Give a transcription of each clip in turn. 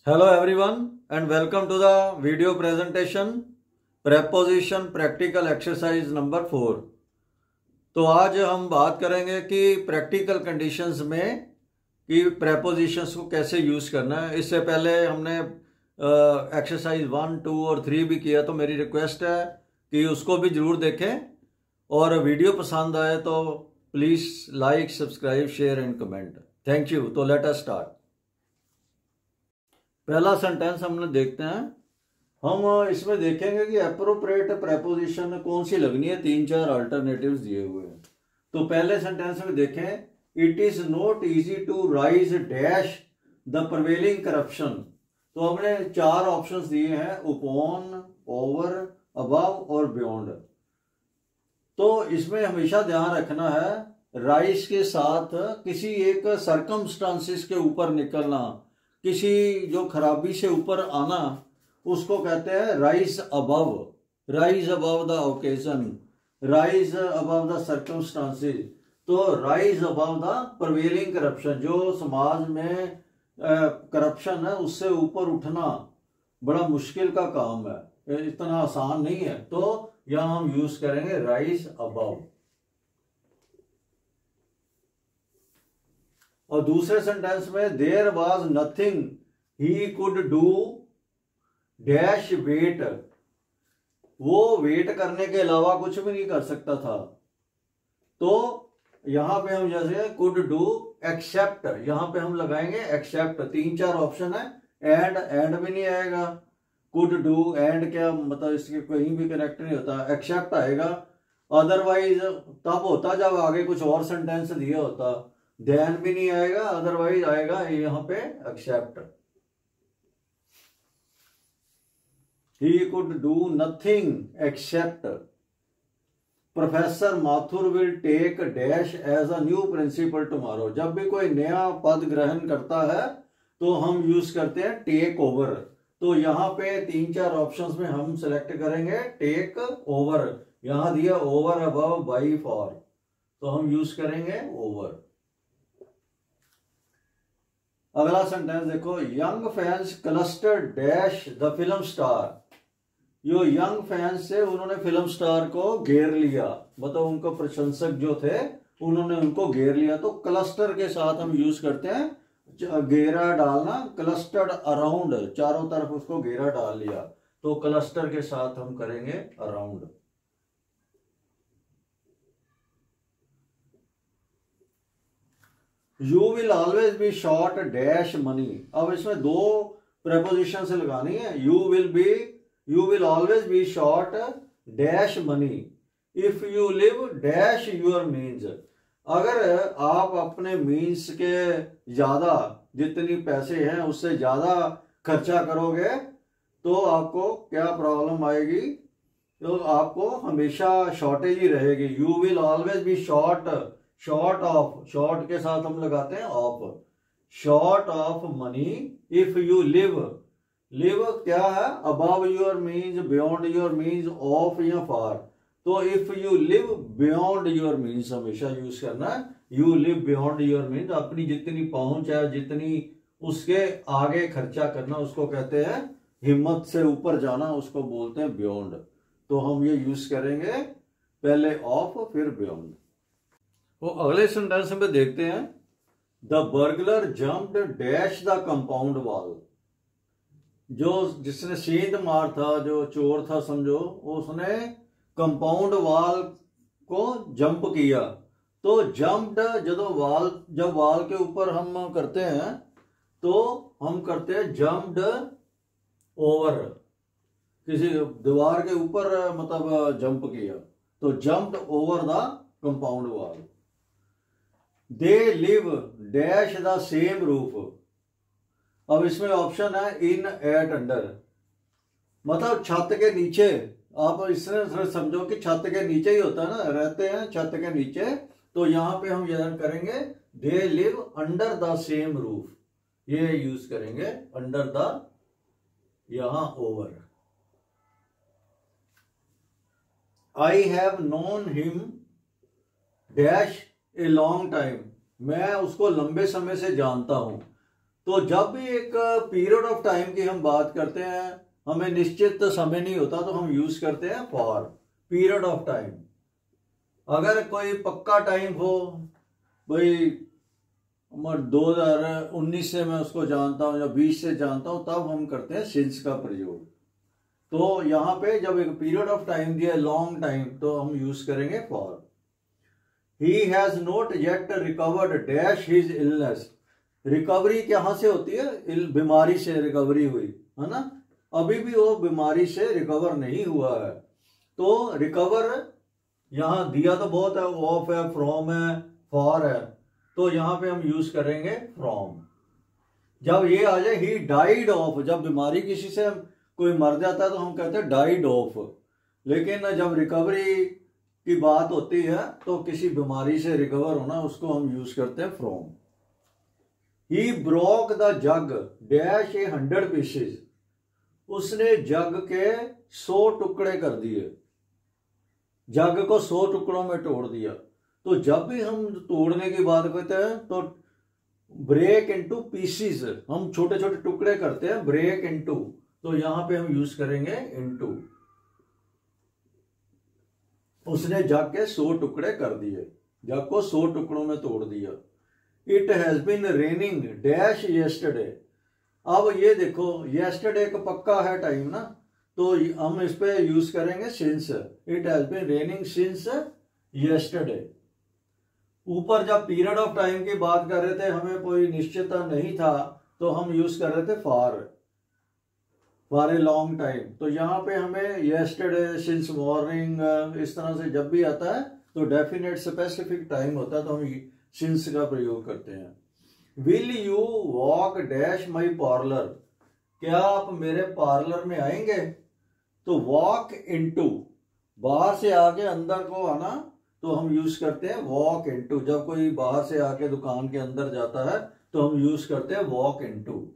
Hello everyone and welcome to the video presentation preposition practical exercise number 4। तो आज हम बात करेंगे कि प्रैक्टिकल कंडीशंस में कि prepositions को कैसे यूज़ करना है। इससे पहले हमने एक्सरसाइज 1, 2 और 3 भी किया, तो मेरी रिक्वेस्ट है कि उसको भी ज़रूर देखें और वीडियो पसंद आए तो please like, subscribe, share and comment. Thank you. तो लेट अस स्टार्ट। पहला सेंटेंस हमने देखते हैं। हम इसमें देखेंगे कि अप्रोप्रिएट प्रेपोजिशन कौन सी लगनी है। 3-4 अल्टरनेटिव्स दिए हुए हैं। तो पहले सेंटेंस में देखें, it is not easy to rise dash the prevailing corruption. तो हमने 4 ऑप्शंस दिए हैं, उपॉन, ओवर, अबव और बियॉन्ड। तो इसमें हमेशा ध्यान रखना है, राइज के साथ किसी एक सर्कमस्टांसिस के ऊपर निकलना, किसी जो खराबी से ऊपर आना, उसको कहते हैं rise above. Rise above the occasion, rise above the circumstances. तो rise above the prevailing corruption, जो समाज में करप्शन है उससे ऊपर उठना बड़ा मुश्किल का काम है, इतना आसान नहीं है। तो यहां हम यूज करेंगे राइज अबव। और दूसरे सेंटेंस में, there was nothing he could do dash wait. वो वेट करने के अलावा कुछ भी नहीं कर सकता था। तो यहां पे हम जैसे कुड डू एक्सेप्ट, यहां पे हम लगाएंगे एक्सेप्ट। 3-4 ऑप्शन है, एंड भी नहीं आएगा। कुड डू एंड क्या मतलब, इसके कहीं भी कनेक्ट नहीं होता। एक्सेप्ट आएगा। अदरवाइज तब होता जब आगे कुछ और सेंटेंस दिया होता। देन भी नहीं आएगा, अदरवाइज आएगा यहां पे except. He could do nothing except professor Mathur will take dash as a new principal tomorrow. जब भी कोई नया पद ग्रहण करता है तो हम यूज करते हैं टेक ओवर। तो यहां पे 3-4 ऑप्शंस में हम सिलेक्ट करेंगे टेक ओवर। यहां दिया ओवर, अबव, बाई, फॉर, तो हम यूज करेंगे ओवर। अगला सेंटेंस देखो, young fans cluster dash the film star. जो यंग फैंस थे उन्होंने फिल्म स्टार को घेर लिया, मतलब उनको प्रशंसक जो थे उन्होंने उनको घेर लिया। तो क्लस्टर के साथ हम यूज करते हैं घेरा डालना, क्लस्टर्ड अराउंड, चारों तरफ उसको घेरा डाल लिया। तो क्लस्टर के साथ हम करेंगे around. You will always be short dash money. अब इसमें 2 प्रेपोजिशन से लगानी है। You will always be short dash money if you live dash your means. अगर आप अपने मीन्स के ज्यादा, जितनी पैसे हैं उससे ज्यादा खर्चा करोगे तो आपको क्या प्रॉब्लम आएगी? तो आपको हमेशा शॉर्टेज ही रहेगी। You will always be short, short of, short के साथ हम लगाते हैं of, short of money if you live. Live क्या है? Above your means, beyond your means, of या फार। तो if you live beyond your means हमेशा यूज करना है। You live beyond your means, अपनी जितनी पहुंच है, जितनी उसके आगे खर्चा करना, उसको कहते हैं हिम्मत से ऊपर जाना, उसको बोलते हैं बियॉन्ड। तो हम ये यूज करेंगे पहले ऑफ फिर बियॉन्ड। वो अगले सेंटेंस में देखते हैं, the burglar jumped dash the compound wall. जो जिसने सेंध मार था, जो चोर था समझो, उसने कंपाउंड वॉल को जंप किया। तो जंप्ड जब वॉल के ऊपर हम करते हैं तो हम करते हैं जंप्ड ओवर, किसी दीवार के ऊपर मतलब जंप किया। तो jumped over the compound wall. They live dash the same roof. अब इसमें ऑप्शन है इन, एट, अंडर, मतलब छत के नीचे। आप इससे समझो कि छत के नीचे ही होता है ना, रहते हैं छत के नीचे। तो यहां पे हम यह करेंगे they live under the same roof, ये यूज करेंगे अंडर द, यहां over. I have known him dash a long time. मैं उसको लंबे समय से जानता हूं। तो जब भी एक पीरियड ऑफ टाइम की हम बात करते हैं, हमें निश्चित समय नहीं होता, तो हम यूज करते हैं फॉर, पीरियड ऑफ टाइम। अगर कोई पक्का टाइम हो, भाई 2019 से मैं उसको जानता हूं या 20 से जानता हूं, तब हम करते हैं सिंस का प्रयोग। तो यहां पे जब एक पीरियड ऑफ टाइम दिया, लॉन्ग टाइम, तो हम यूज करेंगे for. He has not yet recovered dash his illness. Recovery कहां से होती है? बीमारी से रिकवरी हुई है ना, अभी भी वो बीमारी से रिकवर नहीं हुआ है। तो रिकवर यहां दिया तो बहुत है, ऑफ है, फ्रॉम है, फॉर है, तो यहां पे हम यूज करेंगे फ्रॉम। जब ये आ जाए ही डाइड ऑफ, जब बीमारी किसी से कोई मर जाता है तो हम कहते हैं डाइड ऑफ, लेकिन जब रिकवरी की बात होती है तो किसी बीमारी से रिकवर होना, उसको हम यूज करते हैं from. He broke the jug dash A 100 pieces. उसने जग के 100 टुकड़े कर दिए, जग को 100 टुकड़ों में तोड़ दिया। तो जब भी हम तोड़ने की बात करते हैं तो ब्रेक इनटू पीसेस, हम छोटे छोटे टुकड़े करते हैं, ब्रेक इनटू, तो यहां पे हम यूज करेंगे इनटू। उसने जग के 100 टुकड़े कर दिए, जग को 100 टुकड़ों में तोड़ दिया। It has been raining dash yesterday. अब ये देखो, येस्टरडे का पक्का है टाइम ना, तो हम इस पे यूज करेंगे since. It has been raining since yesterday. ऊपर जब पीरियड ऑफ टाइम की बात कर रहे थे, हमें कोई निश्चितता नहीं था, तो हम यूज कर रहे थे फॉर ए लॉन्ग टाइम। तो यहाँ पे हमें येस्टरडे, सिंस मॉर्निंग, इस तरह से जब भी आता है तो डेफिनेट स्पेसिफिक टाइम होता है, तो हम सिंस का प्रयोग करते हैं। Will you walk dash my parlour. क्या आप मेरे पार्लर में आएंगे? तो वॉक इनटू, बाहर से आके अंदर को आना, तो हम यूज करते हैं वॉक इनटू। जब कोई बाहर से आके दुकान के अंदर जाता है तो हम यूज करते हैं वॉक इनटू।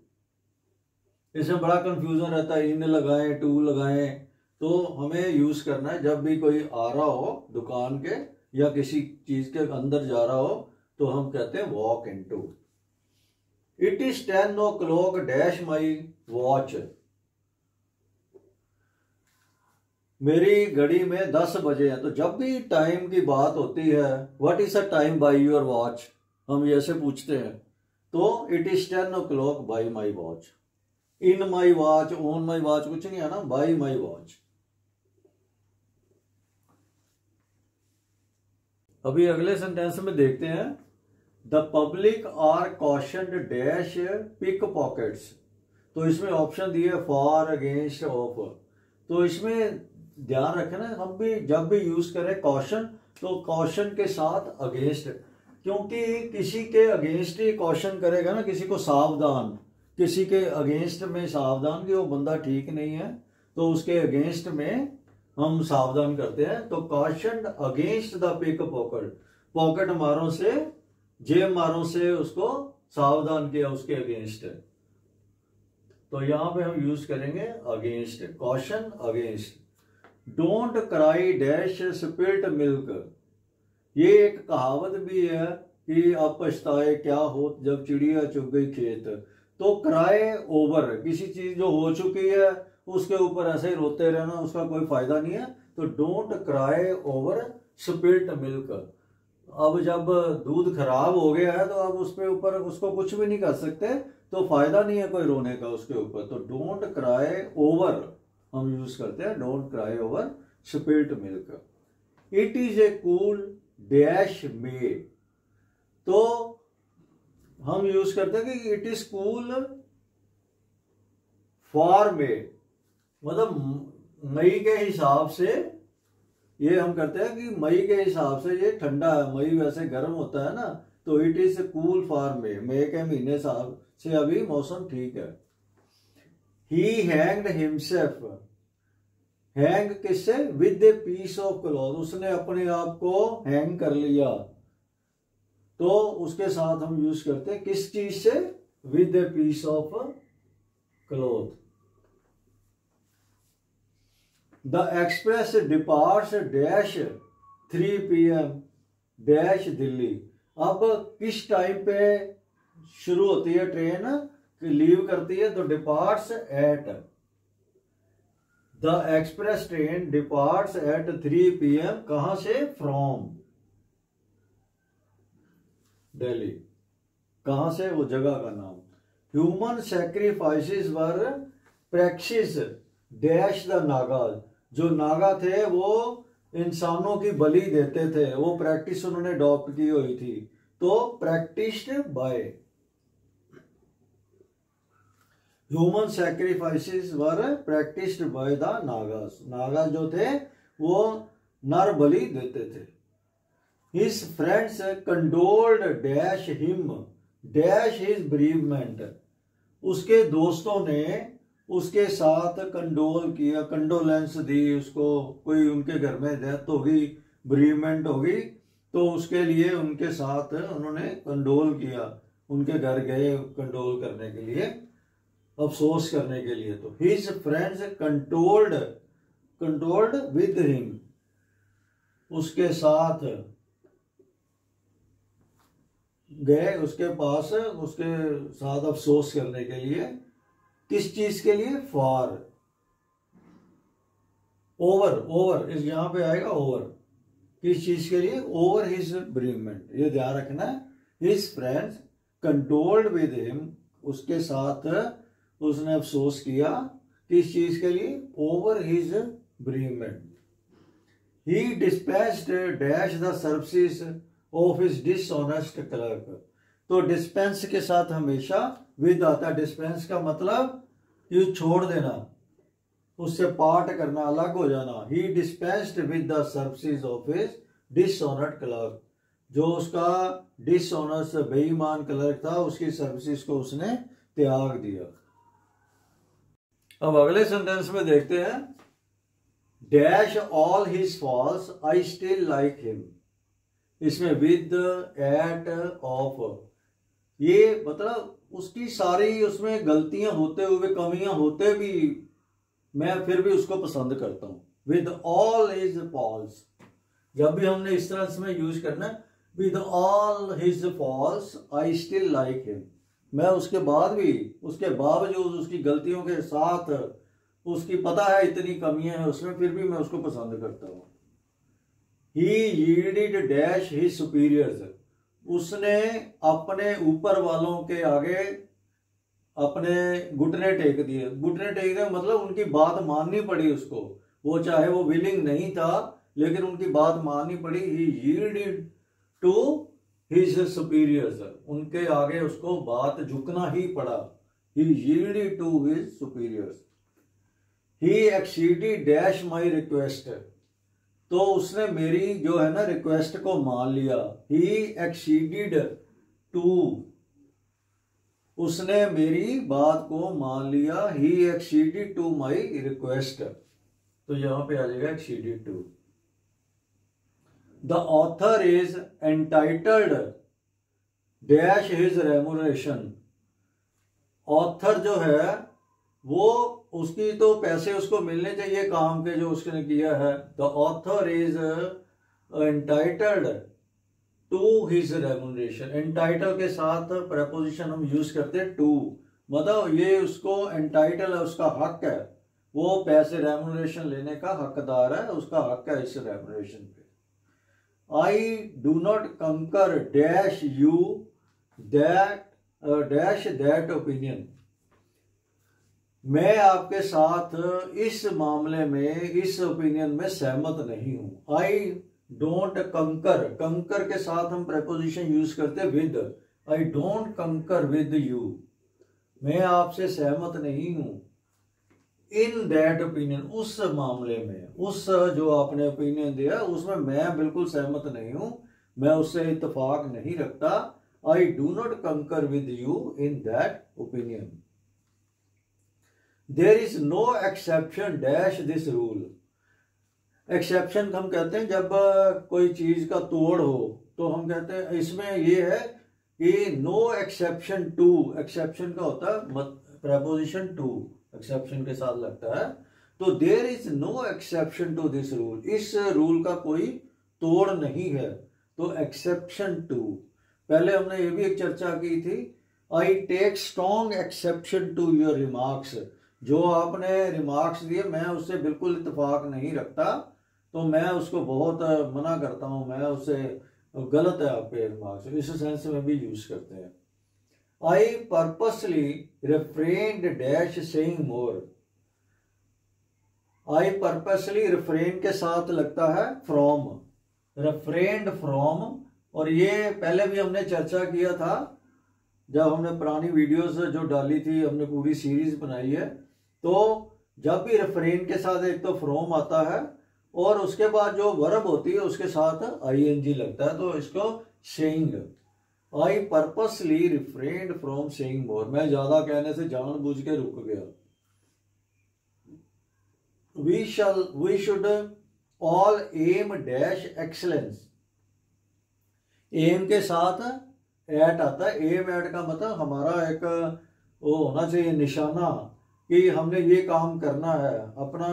इसमें बड़ा कंफ्यूजन रहता है, इन लगाएं, टू लगाएं, तो हमें यूज करना है जब भी कोई आ रहा हो दुकान के या किसी चीज के अंदर जा रहा हो, तो हम कहते हैं walk into. It is 10 o'clock dash my watch. मेरी घड़ी में 10 बजे है। तो जब भी टाइम की बात होती है, what is a time by your watch, हम ऐसे पूछते हैं, तो it is 10 o'clock bye my watch. In my watch, on my watch कुछ नहीं है ना, बाय माई वॉच। अभी अगले सेंटेंस में देखते हैं, the public are cautioned dash pick pockets. तो इसमें ऑप्शन दिए फॉर, अगेंस्ट, ऑफ। तो इसमें ध्यान रखना, हम भी जब भी यूज करें कॉशन, तो कॉशन के साथ अगेंस्ट, क्योंकि किसी के अगेंस्ट ही कॉशन करेगा ना, किसी को सावधान, किसी के अगेंस्ट में सावधान कि वो बंदा ठीक नहीं है, तो उसके अगेंस्ट में हम सावधान करते हैं। तो cautioned against the pick pocket, pocket मारों से, जेब मारों से उसको सावधान किया, उसके अगेंस्ट। तो यहां पे हम यूज करेंगे against, caution against. Don't cry dash spilt milk. ये एक कहावत भी है कि अब पछताए क्या हो जब चिड़िया चुग गई खेत। तो क्राई ओवर, किसी चीज जो हो चुकी है उसके ऊपर ऐसे ही रोते रहना, उसका कोई फायदा नहीं है। तो don't cry over spilt milk. अब जब दूध खराब हो गया है तो अब उसके ऊपर उसको कुछ भी नहीं कर सकते, तो फायदा नहीं है कोई रोने का उसके ऊपर। तो डोंट क्राई ओवर हम यूज करते हैं, don't cry over spilt milk. It is a cool dash May. तो हम यूज करते हैं कि it is cool for May, मतलब मई के हिसाब से ये हम करते हैं कि मई के हिसाब से ये ठंडा है, मई वैसे गर्म होता है ना, तो it is cool for May के महीने से अभी मौसम ठीक है। ही हैंग्ड हिमसेल्फ, हैंग किससे? With a piece of cloth, उसने अपने आप को हैंग कर लिया, तो उसके साथ हम यूज करते हैं किस चीज से? With a piece of cloth. The express departs dash 3 PM dash Delhi. अब किस टाइम पे शुरू होती है ट्रेन? लीव करती है तो departs at, the express train departs at 3 PM, कहां से? फ्रॉम दिल्ली। कहां से? वो जगह का नाम। Human sacrifices were practise dash the Nagas, जो नागा थे वो इंसानों की बलि देते थे, वो प्रैक्टिस उन्होंने अडॉप्ट की हुई थी, तो practised by. Human sacrifices were practised by the Nagas, Naga जो थे वो नर बलि देते थे। His friends condoled dash him dash his bereavement, उसके दोस्तों ने उसके साथ कंडोल किया, कंडोलेंस दी उसको, कोई उनके घर में डेथ हो गई, ब्रीवमेंट हो गई, तो उसके लिए उनके साथ उन्होंने कंडोल किया, उनके घर गए कंडोल करने के लिए, अफसोस करने के लिए। तो his friends condoled with him, उसके साथ गए उसके पास, उसके साथ अफसोस करने के लिए। किस चीज के लिए? फॉर ओवर इस यहां पे आएगा ओवर, किस चीज के लिए? ओवर हिज ब्रीवमेंट, ये ध्यान रखना है। His friends condoled with him, उसके साथ उसने अफसोस किया, किस चीज के लिए? Over his bereavement. He dispatched dash the services of his dishonest clerk, तो डिस्पेंस के साथ हमेशा विद आता है। डिस्पेंस का मतलब ये छोड़ देना, उससे पार्ट करना, अलग हो जाना। He dispensed with the services of his dishonoured clerk, जो उसका डिसऑनर्स बेईमान क्लर्क था, उसकी सर्विसेज को उसने त्याग दिया। अब अगले सेंटेंस में देखते हैं, dash all his faults I still like him, इसमें विद एट ऑफ, ये मतलब उसकी सारी उसमें गलतियां होते हुए, कमियां होते भी, मैं फिर भी उसको पसंद करता हूं। विद ऑल हिज फॉल्स, जब भी हमने इस तरह से यूज करना है, with all his faults I still like him, मैं उसके बाद भी, उसके बावजूद उसकी गलतियों के साथ, उसकी पता है इतनी कमियां हैं उसमें, फिर भी मैं उसको पसंद करता हूं। ही यील्डेड डैश हिज सुपीरियर्स, उसने अपने ऊपर वालों के आगे अपने घुटने टेक दिए। घुटने टेक दिए मतलब उनकी बात माननी पड़ी उसको, वो चाहे वो विलिंग नहीं था लेकिन उनकी बात माननी पड़ी। He yielded to his superiors, उनके आगे उसको बात झुकना ही पड़ा। He yielded to his superiors. He exceeded dash my request, तो उसने मेरी जो है ना रिक्वेस्ट को मान लिया। ही एक्सीडेड टू, उसने मेरी बात को मान लिया। He acceded to my request, तो यहां पे आ जाएगा acceded to. The author is entitled dash his remuneration, author जो है वो, उसकी तो पैसे उसको मिलने चाहिए काम के जो उसने किया है। The author is entitled to his remuneration, entitle के साथ प्रेपोजिशन हम यूज करते हैं टू, मतलब ये उसको एंटाइटल है, उसका हक है, वो पैसे रेमुनरेशन लेने का हकदार है, उसका हक है इस रेमुनरेशन पे। आई डू नॉट कंकर dash you that dash that opinion, मैं आपके साथ इस मामले में, इस ओपिनियन में सहमत नहीं हूं। आई डोंट कंकर, कंकर के साथ हम प्रेपोजिशन यूज करते हैं विद। आई डोंट कंकर विद यू, मैं आपसे सहमत नहीं हूं। इन दैट ओपिनियन, उस मामले में, उस जो आपने ओपिनियन दिया उसमें मैं बिल्कुल सहमत नहीं हूं, मैं उससे इत्तेफाक नहीं रखता। I do not concur with you in that opinion. There is no exception dash this rule, exception हम कहते हैं जब कोई चीज का तोड़ हो, तो हम कहते हैं इसमें ये है कि नो एक्सेप्शन टू, एक्सेप्शन का होता है प्रेपोजिशन टू, एक्सेप्शन के साथ लगता है, तो there is no exception to this rule, इस रूल का कोई तोड़ नहीं है, तो एक्सेप्शन टू। पहले हमने ये भी एक चर्चा की थी, I take strong exception to your remarks, जो आपने रिमार्क्स दिए मैं उससे बिल्कुल इत्तेफाक नहीं रखता, तो मैं उसको बहुत मना करता हूँ, मैं उससे गलत है आपके रिमार्क्स, इस सेंस में भी यूज करते हैं। आई पर्पसली रिफ्रेन्ड डैश सेइंग मोर, आई पर्पसली रिफ्रेन के साथ लगता है फ्रॉम, रिफ्रेन्ड फ्रॉम, और ये पहले भी हमने चर्चा किया था जब हमने पुरानी वीडियोस जो डाली थी, हमने पूरी सीरीज बनाई है। तो जब भी रिफ्रेन के साथ एक तो फ्रॉम आता है और उसके बाद जो वर्ब होती है उसके साथ आईएनजी लगता है, तो इसको saying, I purposely refrained from saying more, मैं ज्यादा कहने से जानबूझ के रुक गया। we should all aim dash excellence, aim के साथ एट आता है, एम एट का मतलब हमारा एक वो होना चाहिए निशाना कि हमने ये काम करना है, अपना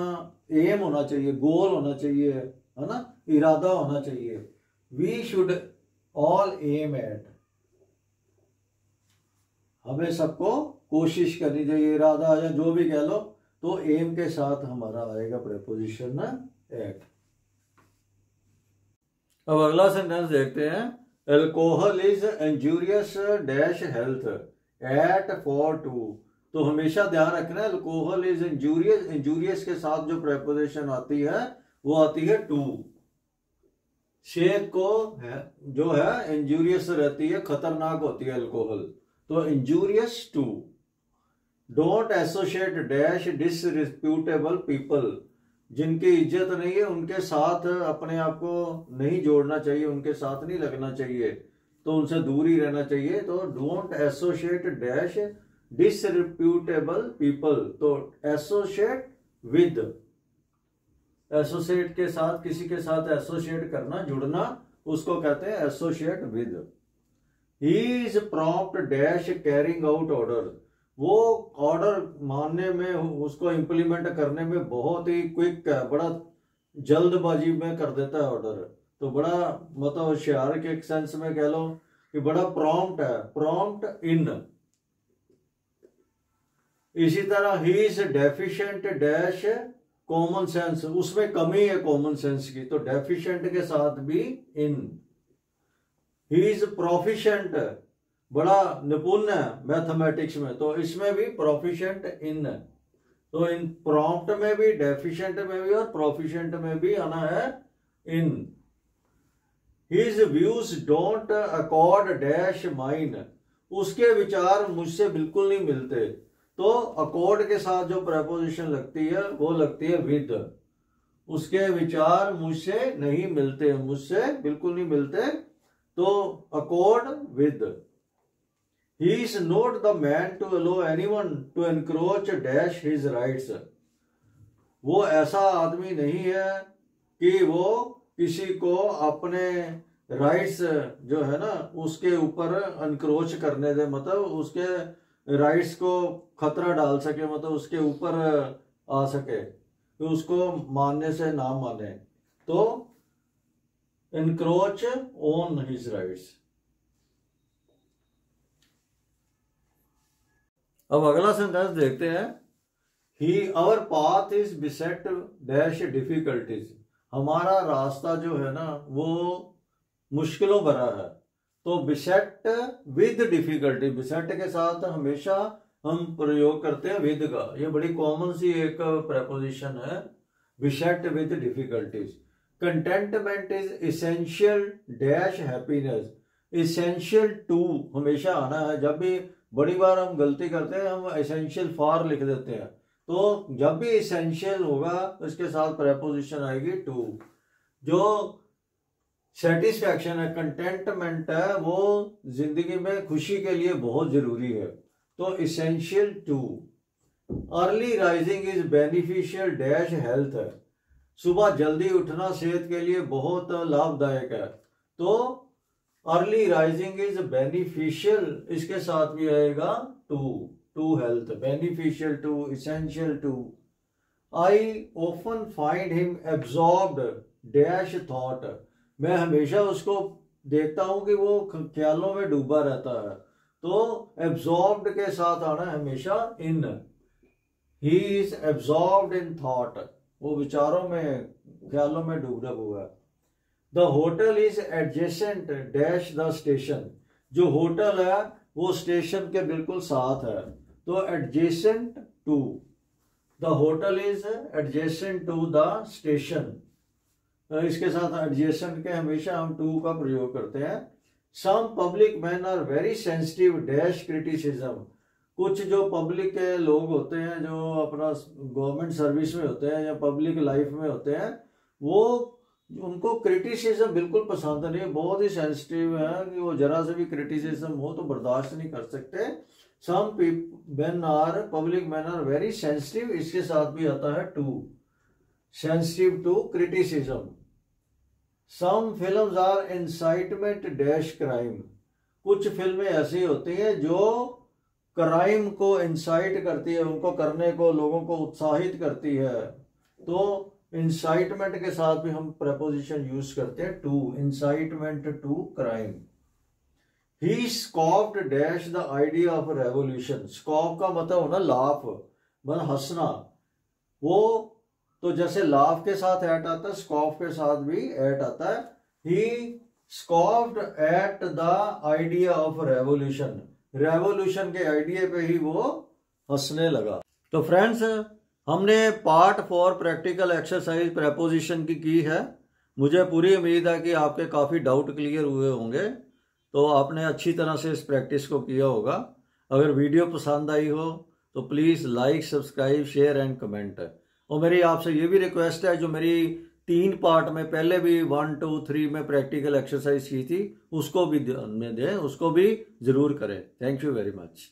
एम होना चाहिए, गोल होना चाहिए, है ना, इरादा होना चाहिए। We should all aim at, हमें सबको कोशिश करनी चाहिए, इरादा या जो भी कह लो, तो एम के साथ हमारा आएगा प्रेपोजिशन एट। अब अगला सेंटेंस देखते हैं। Alcohol is injurious dash health at for to, तो हमेशा ध्यान रखना है अल्कोहल इज इंजूरियस, इंजूरियस के साथ जो प्रेपोजिशन आती है वो आती है टू। सेहत को है, जो है इंजूरियस रहती है, खतरनाक होती है अल्कोहल, तो injurious to. Don't associate dash disreputable people, जिनकी इज्जत नहीं है उनके साथ अपने आप को नहीं जोड़ना चाहिए, उनके साथ नहीं लगना चाहिए, तो उनसे दूर ही रहना चाहिए। तो don't associate dash disreputable people, तो एसोसिएट विद, एसोसिएट के साथ, किसी के साथ एसोसिएट करना, जुड़ना, उसको कहते हैं associate with. He is prompt dash carrying out order, वो ऑर्डर मानने में, उसको इम्प्लीमेंट करने में बहुत ही क्विक है, बड़ा जल्दबाजी में कर देता है ऑर्डर, तो बड़ा मतलब होशियार के एक सेंस में कह लो कि बड़ा प्रॉम्प्ट है, प्रॉम्प्ट इन। इसी तरह he is deficient dash common sense, उसमें कमी है कॉमन सेंस की, तो डेफिशिएंट के साथ भी इन। ही इज प्रोफिशिएंट, बड़ा निपुण है मैथमेटिक्स में, तो इसमें भी प्रोफिशिएंट इन, तो इन प्रॉम्प्ट में भी, डेफिशिएंट में भी और प्रोफिशिएंट में भी आना है in. His views don't accord dash mine, उसके विचार मुझसे बिल्कुल नहीं मिलते, तो अकॉर्ड के साथ जो प्रेपोजिशन लगती है वो लगती है विद। उसके विचार मुझसे नहीं मिलते, मुझसे बिल्कुल नहीं मिलते, तो accord with. He is not the man to allow anyone to encroach dash his rights, वो ऐसा आदमी नहीं है कि वो किसी को अपने राइट्स जो है ना उसके ऊपर अनक्रोच करने दे, मतलब उसके राइट्स को खतरा डाल सके, मतलब उसके ऊपर आ सके, तो उसको मानने से ना माने, तो encroach on his rights। अब अगला सेंटेंस देखते हैं। He our path is beset dash difficulties, हमारा रास्ता जो है ना वो मुश्किलों भरा है, तो बिसेट विद डिफिकल्टी, बिसेट के साथ हमेशा हम प्रयोग करते हैं विद का, ये बड़ी कॉमन सी एक प्रेपोजिशन है, beset with difficulties. Contentment is essential dash happiness, essential to हमेशा आना है, जब भी बड़ी बार हम गलती करते हैं, हम एसेंशियल फॉर लिख देते हैं, तो जब भी एसेंशियल होगा उसके साथ प्रेपोजिशन आएगी टू। जो सेटिस्फैक्शन है, कंटेंटमेंट है, वो जिंदगी में खुशी के लिए बहुत जरूरी है, तो essential to. Early rising is beneficial dash health, सुबह जल्दी उठना सेहत के लिए बहुत लाभदायक है, तो अर्ली राइजिंग इज बेनिफिशियल, इसके साथ भी आएगा to, to health, beneficial to, essential to. I often find him absorbed dash thought, मैं हमेशा उसको देखता हूं कि वो ख्यालों में डूबा रहता है, तो एब्जॉर्ब्ड के साथ आना है हमेशा in. He is absorbed in thought, वो विचारों में ख्यालों में डूबा हुआ है। The hotel is adjacent dash the station, जो होटल है वो स्टेशन के बिल्कुल साथ है, तो adjacent to, the hotel is adjacent to the station, इसके साथ एडजेसेंट के हमेशा हम टू का प्रयोग करते हैं। Some public man are very sensitive dash criticism, कुछ जो पब्लिक के लोग होते हैं जो अपना गवर्नमेंट सर्विस में होते हैं या पब्लिक लाइफ में होते हैं, वो उनको क्रिटिसिज्म बिल्कुल पसंद नहीं, बहुत ही सेंसिटिव है कि वो जरा से भी क्रिटिसिज्म हो तो बर्दाश्त नहीं कर सकते। Some man are public man are very sensitive, इसके साथ भी आता है to, sensitive to criticism. Some films are incitement dash crime, कुछ फिल्में ऐसी होती हैं जो क्राइम को इंसाइट करती है, उनको करने को लोगों को उत्साहित करती है, तो इंसाइटमेंट के साथ भी हम प्रपोजिशन यूज करते हैं to, incitement to crime. He scoffed dash the idea of revolution, scoff का मतलब होना लाफ, मतलब हंसना, वो तो जैसे लाफ के साथ एट आता है, स्कॉफ के साथ भी एट आता है। He scoffed at the idea of revolution, revolution के आइडिया पे ही वो हंसने लगा। तो फ्रेंड्स, हमने पार्ट 4 प्रैक्टिकल एक्सरसाइज प्रेपोजिशन की है। मुझे पूरी उम्मीद है कि आपके काफ़ी डाउट क्लियर हुए होंगे, तो आपने अच्छी तरह से इस प्रैक्टिस को किया होगा। अगर वीडियो पसंद आई हो तो please like, subscribe, share and comment. और मेरी आपसे ये भी रिक्वेस्ट है, जो मेरी 3 पार्ट में पहले भी 1, 2, 3 में प्रैक्टिकल एक्सरसाइज की थी, उसको भी ध्यान में दें, उसको भी ज़रूर करें। Thank you very much.